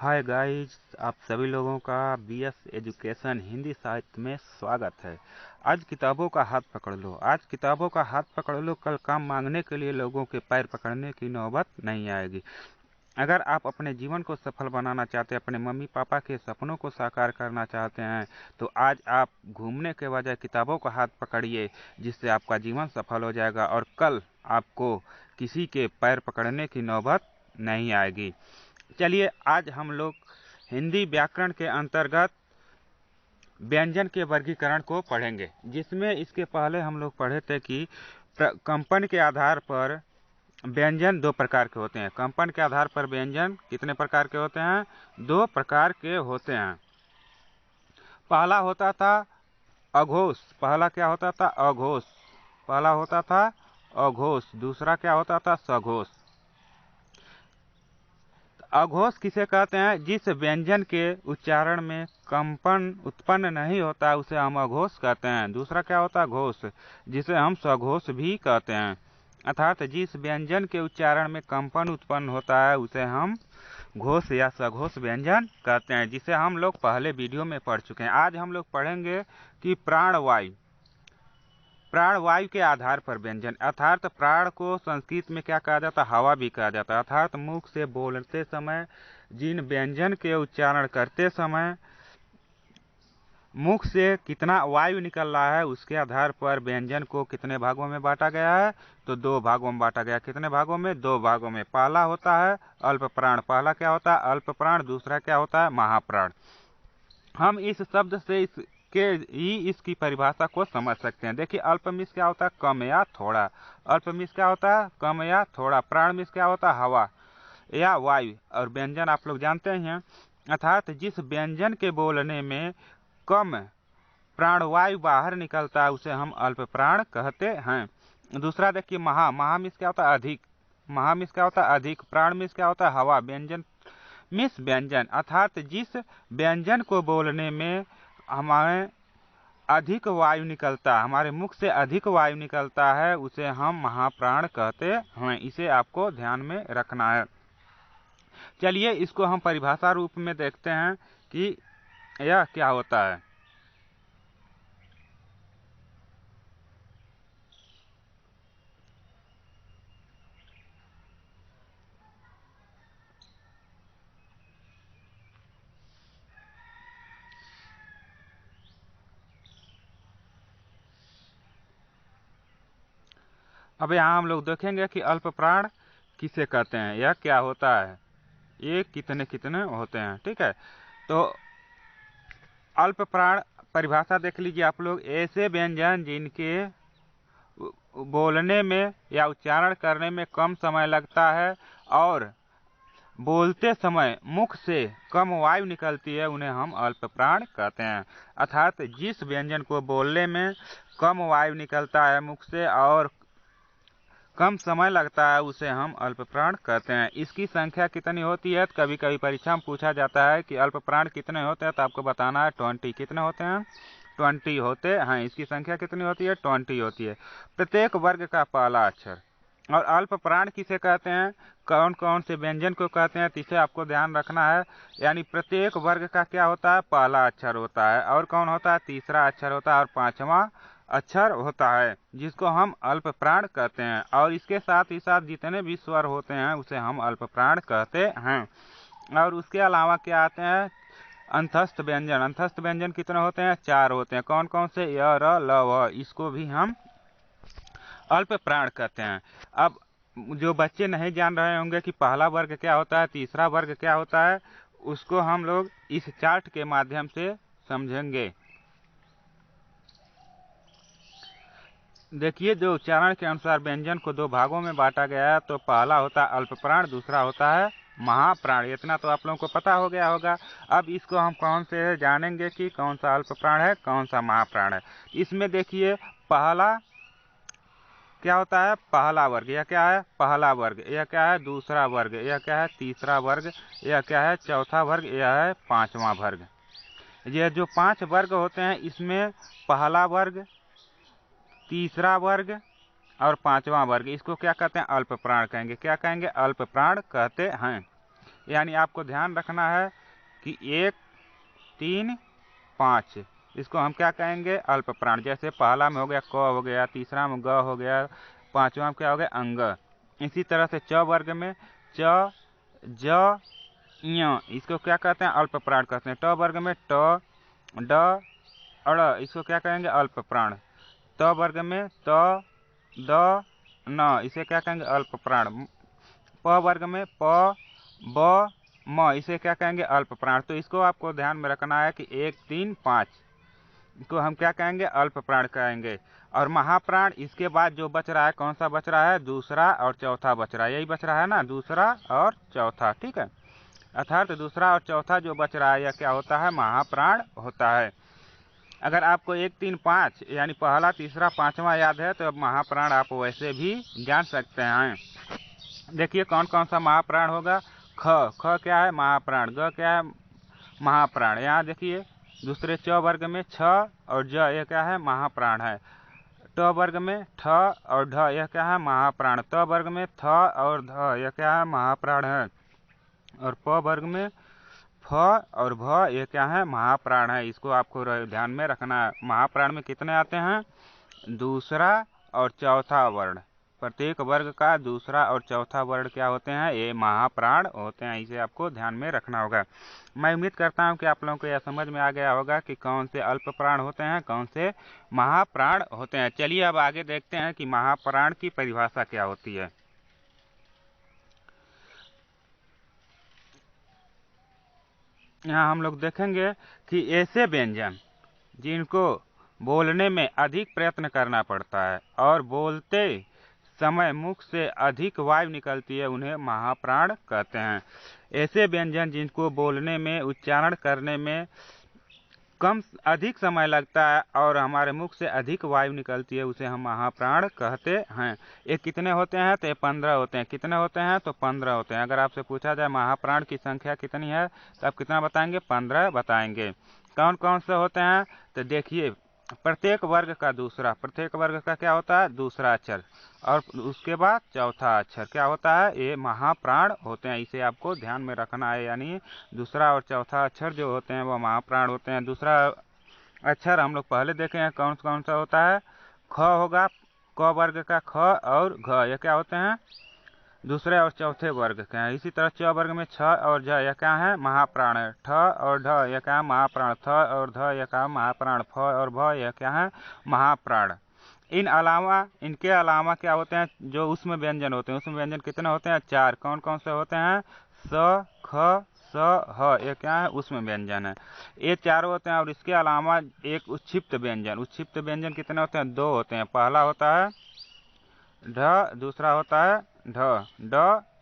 Hi guys, आप सभी लोगों का बीएस एजुकेशन हिंदी साहित्य में स्वागत है। आज किताबों का हाथ पकड़ लो, आज किताबों का हाथ पकड़ लो। कल काम मांगने के लिए लोगों के पैर पकड़ने की नौबत नहीं आएगी। अगर आप अपने जीवन को सफल बनाना चाहते हैं, अपने मम्मी पापा के सपनों को साकार करना चाहते हैं, तो आज आप घूमने के बजाय किताबों का हाथ पकड़िए, जिससे आपका जीवन सफल हो जाएगा और कल आपको किसी के पैर पकड़ने की नौबत नहीं आएगी। चलिए, आज हम लोग हिंदी व्याकरण के अंतर्गत व्यंजन के वर्गीकरण को पढ़ेंगे, जिसमें इसके पहले हम लोग पढ़े थे कि कंपन के आधार पर व्यंजन दो प्रकार के होते हैं। कंपन के आधार पर व्यंजन कितने प्रकार के होते हैं? दो प्रकार के होते हैं। पहला होता था अघोष। पहला क्या होता था? अघोष। पहला होता था अघोष। दूसरा क्या होता था? सघोष। अघोष किसे कहते हैं? जिस व्यंजन के उच्चारण में कंपन उत्पन्न नहीं होता उसे हम अघोष कहते हैं। दूसरा क्या होता है? घोष, जिसे हम सघोष भी कहते हैं। अर्थात जिस व्यंजन के उच्चारण में कंपन उत्पन्न होता है उसे हम घोष या सघोष व्यंजन कहते हैं, जिसे हम लोग पहले वीडियो में पढ़ चुके हैं। आज हम लोग पढ़ेंगे कि प्राणवायु। प्राणवायु के आधार पर व्यंजन, अर्थात प्राण को संस्कृत में क्या कहा जाता है? हवा भी कहा जाता है। अर्थात मुख से बोलते समय जिन व्यंजन के उच्चारण करते समय मुख से कितना वायु निकल रहा है उसके आधार पर व्यंजन को कितने भागों में बांटा गया है? तो दो भागों में बांटा गया। कितने भागों में? दो भागों में। पहला होता है अल्प प्राण। पहला क्या होता है? अल्प प्राण। दूसरा क्या होता है? महाप्राण। हम इस शब्द से इसकी परिभाषा को समझ सकते हैं। देखिए, अल्प मीन्स क्या होता है? कम या थोड़ा। अल्प मीन्स क्या होता है? कम या थोड़ा। प्राण मीन्स क्या होता है? हवा या वायु। और व्यंजन आप लोग जानते हैं, अर्थात जिस व्यंजन के बोलने में कम प्राणवायु बाहर निकलता है उसे हम अल्प प्राण कहते हैं। दूसरा देखिए, महा मीन्स क्या होता है? अधिक। महा मीन्स क्या होता है? अधिक। प्राण मीन्स क्या होता है? हवा। व्यंजन मीन्स व्यंजन, अर्थात जिस व्यंजन को बोलने में हमारे अधिक वायु निकलता है, हमारे मुख से अधिक वायु निकलता है, उसे हम महाप्राण कहते हैं। इसे आपको ध्यान में रखना है। चलिए, इसको हम परिभाषा रूप में देखते हैं कि यह क्या होता है। अब यहाँ हम लोग देखेंगे कि अल्प प्राण किसे कहते हैं, यह क्या होता है, ये कितने कितने होते हैं। ठीक है, तो अल्प प्राण परिभाषा देख लीजिए आप लोग। ऐसे व्यंजन जिनके बोलने में या उच्चारण करने में कम समय लगता है और बोलते समय मुख से कम वायु निकलती है, उन्हें हम अल्प प्राण कहते हैं। अर्थात जिस व्यंजन को बोलने में कम वायु निकलता है मुख से और कम समय लगता है उसे हम अल्प प्राण कहते हैं। इसकी संख्या कितनी होती है? कभी कभी परीक्षा में पूछा जाता है कि अल्प प्राण कितने होते हैं, तो आपको बताना है 20। कितने होते हैं? 20 होते हैं। इसकी संख्या कितनी होती है? 20 होती है। प्रत्येक वर्ग का पहला अक्षर। और अल्प प्राण किसे कहते हैं, कौन कौन से व्यंजन को कहते हैं, तो इसे आपको ध्यान रखना है। यानी प्रत्येक वर्ग का क्या होता है? पहला अक्षर होता है। और कौन होता है? तीसरा अक्षर होता है और पांचवा अक्षर होता है, जिसको हम अल्प प्राण कहते हैं। और इसके साथ ही साथ जितने भी स्वर होते हैं उसे हम अल्प प्राण कहते हैं। और उसके अलावा क्या आते हैं? अंतस्थ व्यंजन। अंतस्थ व्यंजन कितने होते हैं? 4 होते हैं। कौन कौन से? य, र, ल, व। इसको भी हम अल्प प्राण कहते हैं। अब जो बच्चे नहीं जान रहे होंगे कि पहला वर्ग क्या होता है, तीसरा वर्ग क्या होता है, उसको हम लोग इस चार्ट के माध्यम से समझेंगे। देखिए, जो उच्चारण के अनुसार व्यंजन को दो भागों में बांटा गया है, तो पहला होता है अल्प प्राण, दूसरा होता है महाप्राण। इतना तो आप लोगों को पता हो गया होगा। अब इसको हम कौन से जानेंगे कि कौन सा अल्प प्राण है, कौन सा महाप्राण है। इसमें देखिए, पहला क्या होता है? पहला वर्ग। यह क्या है? पहला वर्ग। यह क्या है? दूसरा वर्ग। यह क्या है? तीसरा वर्ग। यह क्या है? चौथा वर्ग। यह है पांचवा वर्ग। यह जो 5 वर्ग होते हैं, इसमें पहला वर्ग, तीसरा वर्ग और पांचवा वर्ग, इसको क्या कहते हैं? अल्प प्राण कहेंगे। क्या कहेंगे? अल्प प्राण कहते हैं। यानी आपको ध्यान रखना है कि 1, 3, 5 इसको हम क्या कहेंगे? अल्प प्राण। जैसे पहला में हो गया क हो गया, तीसरा में ग हो गया, पांचवा में क्या हो गया? अंग। इसी तरह से च वर्ग में च, ज, य इसको क्या कहते हैं? अल्प प्राण कहते हैं। ट वर्ग में ट, ड, अड़ इसको क्या कहेंगे? अल्प प्राण। त वर्ग में त, द, न इसे क्या कहेंगे? अल्प प्राण। प वर्ग में प, ब, म इसे क्या कहेंगे? अल्प प्राण। तो इसको आपको ध्यान में रखना है कि 1, 3, 5 को हम क्या कहेंगे? अल्प प्राण कहेंगे। और महाप्राण इसके बाद जो बच रहा है, कौन सा बच रहा है? दूसरा और चौथा बच रहा है। यही बच रहा है ना, दूसरा और चौथा। ठीक है, अर्थात दूसरा और चौथा जो बच रहा है यह क्या होता है? महाप्राण होता है। अगर आपको 1, 3, 5 यानी पहला, तीसरा, पांचवा याद है तो अब महाप्राण आप वैसे भी जान सकते हैं। देखिए कौन कौन सा महाप्राण होगा। ख क्या है? महाप्राण। ग क्या है? महाप्राण। यहाँ देखिए दूसरे च वर्ग में छ और ज यह क्या है? महाप्राण है। ट वर्ग में ठ और ढ यह क्या है? महाप्राण। त वर्ग में थ और ध यह क्या है? महाप्राण है। और प वर्ग में फ और भ यह क्या है? महाप्राण है। इसको आपको ध्यान में रखना है। महाप्राण में कितने आते हैं? दूसरा और चौथा वर्ण। प्रत्येक वर्ग का दूसरा और चौथा वर्ण क्या होते हैं? ये महाप्राण होते हैं। इसे आपको ध्यान में रखना होगा। मैं उम्मीद करता हूं कि आप लोगों को यह समझ में आ गया होगा कि कौन से अल्प प्राण होते हैं, कौन से महाप्राण होते हैं। चलिए अब आगे देखते हैं कि महाप्राण की परिभाषा क्या होती है। यहाँ हम लोग देखेंगे कि ऐसे व्यंजन जिनको बोलने में अधिक प्रयत्न करना पड़ता है और बोलते समय मुख से अधिक वायु निकलती है, उन्हें महाप्राण कहते हैं। ऐसे व्यंजन जिनको बोलने में, उच्चारण करने में अधिक समय लगता है और हमारे मुख से अधिक वायु निकलती है, उसे हम महाप्राण कहते हैं। ये कितने होते हैं? तो ये 15 होते हैं। कितने होते हैं? तो 15 होते हैं। अगर आपसे पूछा जाए महाप्राण की संख्या कितनी है तो आप कितना बताएंगे? 15 बताएंगे। कौन कौन से होते हैं? तो देखिए प्रत्येक वर्ग का दूसरा, प्रत्येक वर्ग का क्या होता है? दूसरा अक्षर, और उसके बाद चौथा अक्षर क्या होता है? ये महाप्राण होते हैं। इसे आपको ध्यान में रखना है। यानी दूसरा और चौथा अक्षर जो होते हैं वो महाप्राण होते हैं। दूसरा अक्षर हम लोग पहले देखे हैं कौन कौन सा होता है। ख होगा, क वर्ग का ख और घ ये क्या होते हैं? दूसरे और चौथे वर्ग के हैं। इसी तरह च वर्ग में छ और झ यह क्या है? महाप्राण है। ठ और ढ यह क्या है? महाप्राण। थ और ध यह क्या है? महाप्राण। फ और भ यह क्या है? महाप्राण। इनके अलावा क्या होते हैं? जो उसमें व्यंजन होते हैं, उसमें व्यंजन कितने होते हैं? 4। कौन कौन से होते हैं? स, ख, स, ह ये क्या है? उसमें व्यंजन है। ये चारों होते हैं। और इसके अलावा एक उच्छिप्त व्यंजन, उच्छिप्त व्यंजन कितने होते हैं? 2 होते हैं। पहला होता है ढ, दूसरा होता है ढ, ड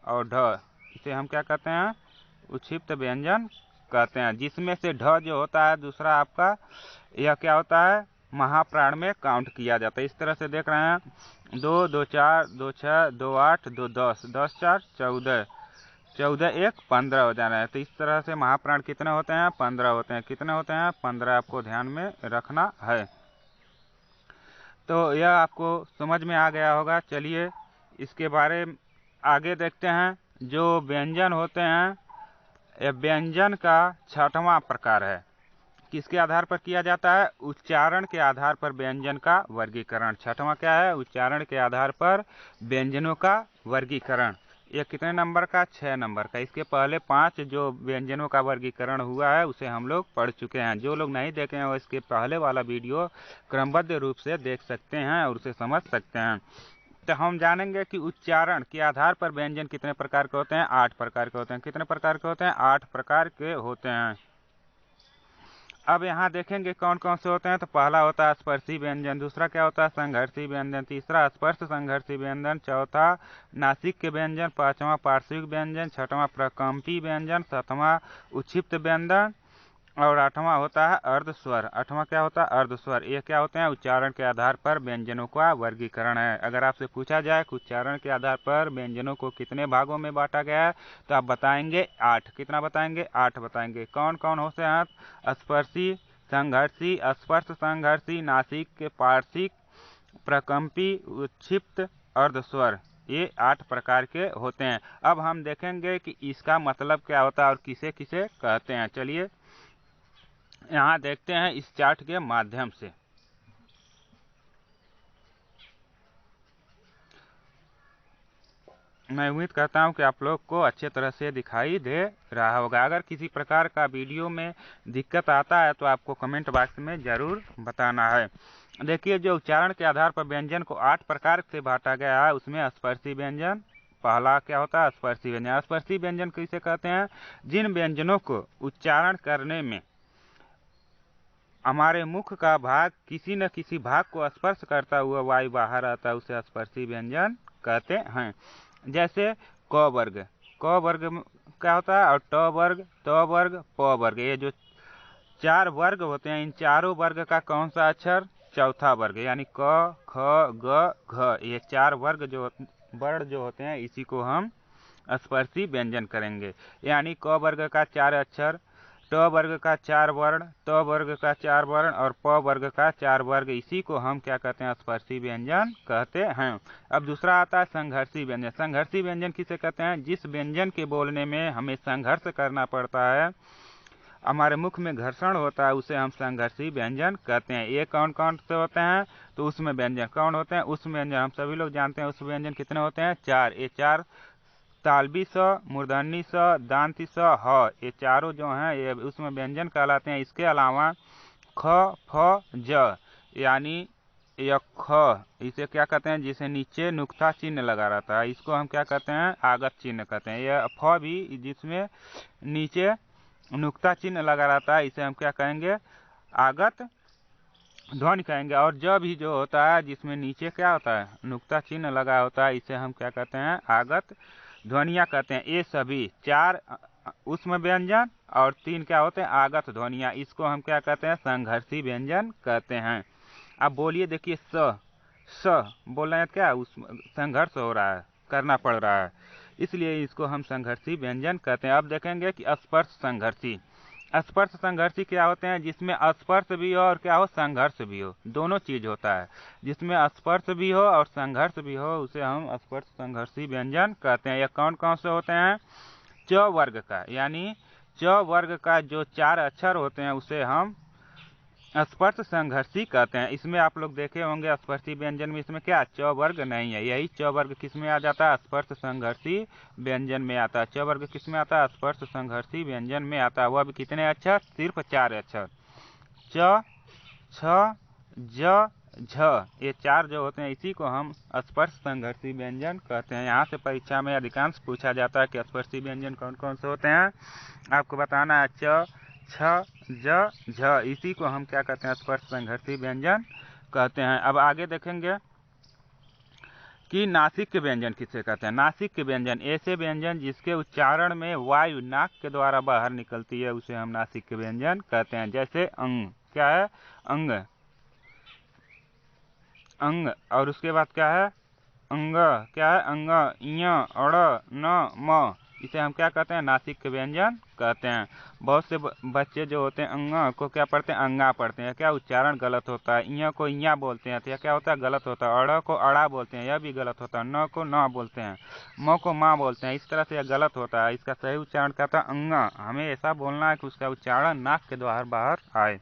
और ढ। इसे हम क्या कहते हैं? उच्छिप्त व्यंजन कहते हैं। जिसमें से ढ जो होता है दूसरा आपका, यह क्या होता है? महाप्राण में काउंट किया जाता है। इस तरह से देख रहे हैं 2, 2, 4, 2, 6, 2, 8, 2, 10, 10, 4, 14, 14, 1, 15 हो जा रहा है। तो इस तरह से महाप्राण कितने होते हैं? 15 होते हैं। कितने होते हैं? 15 आपको ध्यान में रखना है। तो यह आपको समझ में आ गया होगा। चलिए इसके बारे में आगे देखते हैं। जो व्यंजन होते हैं, यह व्यंजन का 6वां प्रकार है। किसके आधार पर किया जाता है? उच्चारण के आधार पर व्यंजन का वर्गीकरण। 6वां क्या है? उच्चारण के आधार पर व्यंजनों का वर्गीकरण। यह कितने नंबर का? 6 नंबर का। इसके पहले 5 जो व्यंजनों का वर्गीकरण हुआ है उसे हम लोग पढ़ चुके हैं। जो लोग नहीं देखे हैं वो इसके पहले वाला वीडियो क्रमबद्ध रूप से देख सकते हैं और उसे समझ सकते हैं। तो हम जानेंगे कि उच्चारण के आधार पर व्यंजन कितने प्रकार के होते हैं? 8 प्रकार के होते हैं। कितने प्रकार के होते हैं? 8 प्रकार के होते हैं। अब यहाँ देखेंगे कौन कौन से होते हैं। तो पहला होता है स्पर्शी व्यंजन, दूसरा क्या होता है? संघर्षी व्यंजन, तीसरा स्पर्श संघर्षी व्यंजन, चौथा नासिक के व्यंजन, पांचवा पार्श्विक व्यंजन, छठवां प्रकंपी व्यंजन, सातवां उच्छिप्त व्यंजन और 8वां होता है अर्धस्वर। 8वां क्या होता है? अर्धस्वर। ये क्या होते हैं? उच्चारण के आधार पर व्यंजनों का वर्गीकरण है। अगर आपसे पूछा जाए कि उच्चारण के आधार पर व्यंजनों को कितने भागों में बांटा गया है तो आप बताएंगे 8। कितना बताएंगे? 8 बताएंगे। कौन कौन होते हैं? स्पर्शी, संघर्षी, स्पर्श संघर्षी, नासिक के, पार्श्विक, प्रकंपी, उच्छिप्त, अर्धस्वर। ये 8 प्रकार के होते हैं। अब हम देखेंगे कि इसका मतलब क्या होता है और किसे किसे कहते हैं। चलिए यहाँ देखते हैं इस चार्ट के माध्यम से। मैं उम्मीद करता हूं कि आप लोग को अच्छे तरह से दिखाई दे रहा होगा। अगर किसी प्रकार का वीडियो में दिक्कत आता है तो आपको कमेंट बॉक्स में ज़रूर बताना है। देखिए, जो उच्चारण के आधार पर व्यंजन को 8 प्रकार से बांटा गया है, उसमें स्पर्शी व्यंजन पहला क्या होता है, स्पर्शी व्यंजन। स्पर्शी व्यंजन किसे कहते हैं? जिन व्यंजनों को उच्चारण करने में हमारे मुख का भाग किसी न किसी भाग को स्पर्श करता हुआ वायु बाहर आता है, उसे स्पर्शी व्यंजन कहते हैं। जैसे क वर्ग, क वर्ग क्या होता है, और ट वर्ग, त वर्ग, प वर्ग, ये जो 4 वर्ग होते हैं, इन चारों वर्ग का कौन सा अक्षर? चौथा वर्ग, यानी क, ख, ग, घ, ये 4 वर्ग जो वर्ण जो होते हैं, इसी को हम स्पर्शी व्यंजन करेंगे। यानी क वर्ग का 4 अक्षर, ट वर्ग का 4 वर्ण, त वर्ग का 4 वर्ण और प वर्ग का 4 वर्ग, इसी को हम क्या कहते हैं? स्पर्शी व्यंजन कहते हैं। अब दूसरा आता है संघर्षी व्यंजन। संघर्षी व्यंजन किसे कहते हैं? जिस व्यंजन के बोलने में हमें संघर्ष करना पड़ता है, हमारे मुख में घर्षण होता है, उसे हम संघर्षी व्यंजन कहते हैं। ये कौन कौन से होते हैं? तो उसमें व्यंजन कौन होते हैं? उस व्यंजन हम सभी लोग जानते हैं। उस व्यंजन कितने होते हैं? 4। ये 4 तालबी स, मूर्धन्य स, दांती स, ह, ये चारों जो हैं ये उसमें व्यंजन कहलाते हैं। इसके अलावा ख, फ, ज, यानी यह ख, इसे क्या कहते हैं? जिसे नीचे नुक्ता चिन्ह लगा रहता है, इसको हम क्या कहते हैं? आगत चिन्ह कहते हैं। यह फ भी जिसमें नीचे नुक्ता चिन्ह लगा रहता है, इसे हम क्या कहेंगे? आगत ध्वनि कहेंगे। और ज भी जो होता है जिसमें नीचे क्या होता है? नुक्ता चिन्ह लगा होता है, इसे हम क्या कहते हैं? आगत ध्वनिया कहते हैं। ये सभी 4 उसमें व्यंजन और 3 क्या होते हैं? आगत ध्वनिया, इसको हम क्या कहते हैं? संघर्षी व्यंजन कहते हैं। अब बोलिए, देखिए स बोल रहे हैं, क्या उस संघर्ष हो रहा है, करना पड़ रहा है, इसलिए इसको हम संघर्षी व्यंजन कहते हैं। अब देखेंगे कि स्पर्श संघर्षी। स्पर्श संघर्षी क्या होते हैं? जिसमें स्पर्श भी हो और क्या हो? संघर्ष भी हो, दोनों चीज होता है। जिसमें स्पर्श भी हो और संघर्ष भी हो, उसे हम स्पर्श संघर्षी व्यंजन कहते हैं। यह कौन कौन से होते हैं? च वर्ग का, यानी च वर्ग का जो 4 अक्षर होते हैं, उसे हम स्पर्श संघर्षी कहते हैं। इसमें आप लोग देखे होंगे स्पर्शी व्यंजन में इसमें क्या? च वर्ग नहीं है। यही च वर्ग किस में आ जाता है? स्पर्श संघर्षी व्यंजन में आता है। च वर्ग किस में आता है? स्पर्श संघर्षी व्यंजन में आता है। वह भी कितने अक्षर? सिर्फ 4 अक्षर, च, छ, ज, झ, ये 4 जो होते हैं, इसी को हम स्पर्श संघर्षी व्यंजन कहते हैं। यहाँ से परीक्षा में अधिकांश पूछा जाता है कि स्पर्शी व्यंजन कौन कौन से होते हैं, आपको बताना है। च, छ, ज, झ, इसी को हम क्या कहते हैं? स्पर्श संघर्षी व्यंजन कहते हैं। अब आगे देखेंगे कि नासिक के व्यंजन किसे कहते हैं। नासिक के व्यंजन ऐसे व्यंजन जिसके उच्चारण में वायु नाक के द्वारा बाहर निकलती है, उसे हम नासिक के व्यंजन कहते हैं। जैसे अंग, क्या है? अंग, अंग, और उसके बाद क्या है? अंग, क्या है? अंग, य, अड़, न, म, इसे हम क्या कहते हैं? नासिक के व्यंजन कहते हैं। बहुत से बच्चे जो होते हैं अंग को क्या पढ़ते हैं? अंगा पढ़ते हैं, क्या उच्चारण गलत होता है। य को इया बोलते हैं तो यह क्या होता है? गलत होता है। अड़ को अड़ा बोलते हैं, यह भी गलत होता है। न को न बोलते हैं, म को माँ बोलते हैं, इस तरह से यह गलत होता है। इसका सही उच्चारण कहता है अंगा। हमें ऐसा बोलना है कि उसका उच्चारण नाक के द्वारा बाहर आए।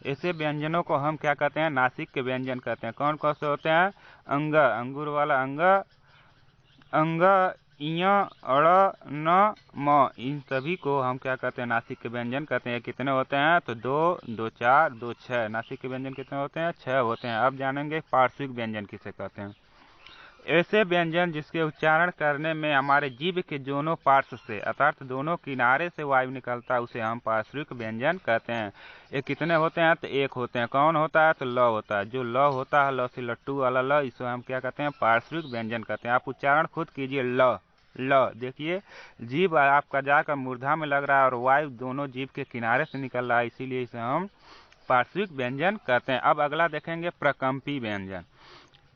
ऐसे व्यंजनों को हम क्या कहते हैं? नासिक के व्यंजन कहते हैं। कौन कौन से होते हैं? अंग, अंगूर वाला अंग, अंग, य, अड़, न, म, इन सभी को हम क्या कहते हैं? नासिक के व्यंजन कहते हैं। कितने होते हैं? तो 2, 2, 4, 2, 6। नासिक के व्यंजन कितने होते हैं? 6 होते हैं। अब जानेंगे पार्श्विक व्यंजन किसे कहते हैं। ऐसे व्यंजन जिसके उच्चारण करने में हमारे जीभ के दोनों पार्श्व से, अर्थात दोनों किनारे से वायु निकलता है, उसे हम पार्श्विक व्यंजन कहते हैं। ये कितने होते हैं? तो 1 होते हैं। कौन होता है? तो ल होता है। जो ल होता है, ल से लट्टू वाला ल, इसे हम क्या कहते हैं? पार्श्विक व्यंजन कहते हैं। आप उच्चारण खुद कीजिए, ल, ल। देखिए, जीभ आपका जाकर मूर्धा में लग रहा है और वायु दोनों जीभ के किनारे से निकल रहा है, इसीलिए इसे हम पार्श्विक व्यंजन कहते हैं। अब अगला देखेंगे प्रकंपी व्यंजन।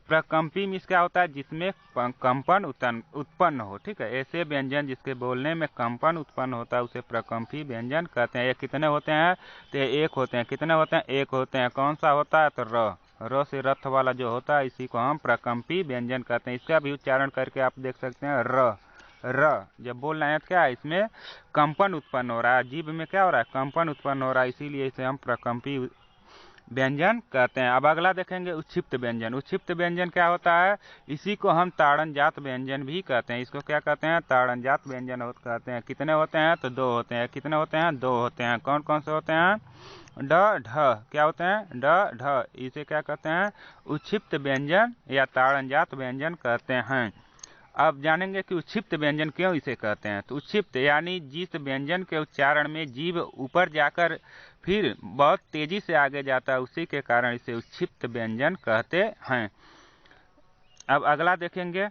प्रकंपी मीन्स क्या होता है? जिसमें कंपन उत्पन्न हो, ठीक है। ऐसे व्यंजन जिसके बोलने में कंपन उत्पन्न होता है, उसे प्रकंपी व्यंजन कहते हैं। ये कितने होते हैं? तो 1 होते हैं। कितने होते हैं? 1 होते हैं। कौन सा होता है? तो र, र से रथ वाला जो होता है इसी को हम प्रकंपी व्यंजन कहते हैं। इसका भी उच्चारण करके आप देख सकते हैं, र जब बोल रहे हैं तो क्या है, इसमें कंपन उत्पन्न हो रहा है, जीभ में क्या हो रहा है, कंपन उत्पन्न हो रहा है, इसीलिए इसे हम प्रकंपी व्यंजन कहते हैं। अब अगला देखेंगे उच्छिप्त व्यंजन। उच्छिप्त व्यंजन क्या होता है, इसी को हम ताड़नजात व्यंजन भी कहते हैं। इसको क्या कहते हैं, ताड़नजात व्यंजन कहते हैं। कितने होते हैं, तो 2 होते हैं। कितने होते हैं, 2 होते हैं। कौन कौन से होते हैं, ड ढ, क्या होते हैं, ड ढ, इसे क्या कहते हैं, उच्छिप्त व्यंजन या ताड़नजात व्यंजन कहते हैं। अब जानेंगे कि उच्छिप्त व्यंजन क्यों इसे कहते हैं। तो उच्छिप्त यानी जिस व्यंजन के उच्चारण में जीभ ऊपर जाकर फिर बहुत तेजी से आगे जाता है, उसी के कारण इसे उच्छिप्त व्यंजन कहते हैं। अब अगला देखेंगे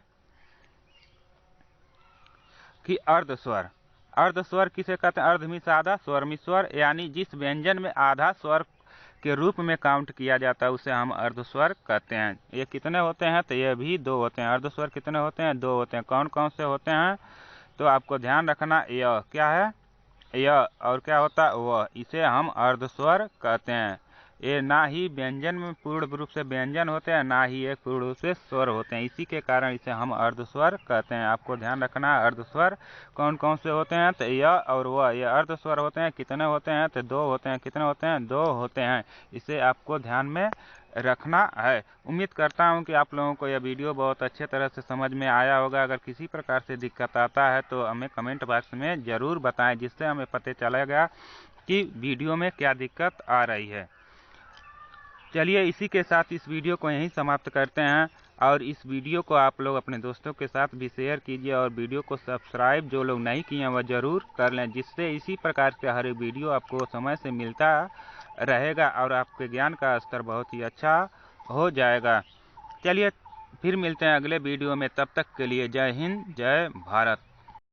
कि अर्धस्वर। अर्धस्वर किसे कहते हैं, अर्धमिश आधा, स्वरमिश स्वर, यानी जिस व्यंजन में आधा स्वर के रूप में काउंट किया जाता है उसे हम अर्धस्वर कहते हैं। ये कितने होते हैं, तो ये भी 2 होते हैं। अर्धस्वर कितने होते हैं, 2 होते हैं। कौन कौन से होते हैं, तो आपको ध्यान रखना, यह क्या है, यह, और क्या होता है, वह, इसे हम अर्धस्वर कहते हैं। ये ना ही व्यंजन में पूर्ण रूप से व्यंजन होते हैं, ना ही ये पूर्ण रूप से स्वर होते हैं, इसी के कारण इसे हम अर्धस्वर कहते हैं। आपको ध्यान रखना है अर्धस्वर कौन कौन से होते हैं, तो यह और वह, ये अर्धस्वर होते हैं। कितने होते हैं, तो 2 होते हैं। कितने होते हैं, 2 होते हैं। इसे आपको ध्यान में रखना है। उम्मीद करता हूं कि आप लोगों को यह वीडियो बहुत अच्छे तरह से समझ में आया होगा। अगर किसी प्रकार से दिक्कत आता है तो हमें कमेंट बॉक्स में ज़रूर बताएं, जिससे हमें पता चलेगा कि वीडियो में क्या दिक्कत आ रही है। चलिए इसी के साथ इस वीडियो को यहीं समाप्त करते हैं, और इस वीडियो को आप लोग अपने दोस्तों के साथ भी शेयर कीजिए, और वीडियो को सब्सक्राइब जो लोग नहीं किए हैं वह ज़रूर कर लें, जिससे इसी प्रकार के हर वीडियो आपको समय से मिलता रहेगा और आपके ज्ञान का स्तर बहुत ही अच्छा हो जाएगा। चलिए फिर मिलते हैं अगले वीडियो में, तब तक के लिए जय हिंद, जय भारत।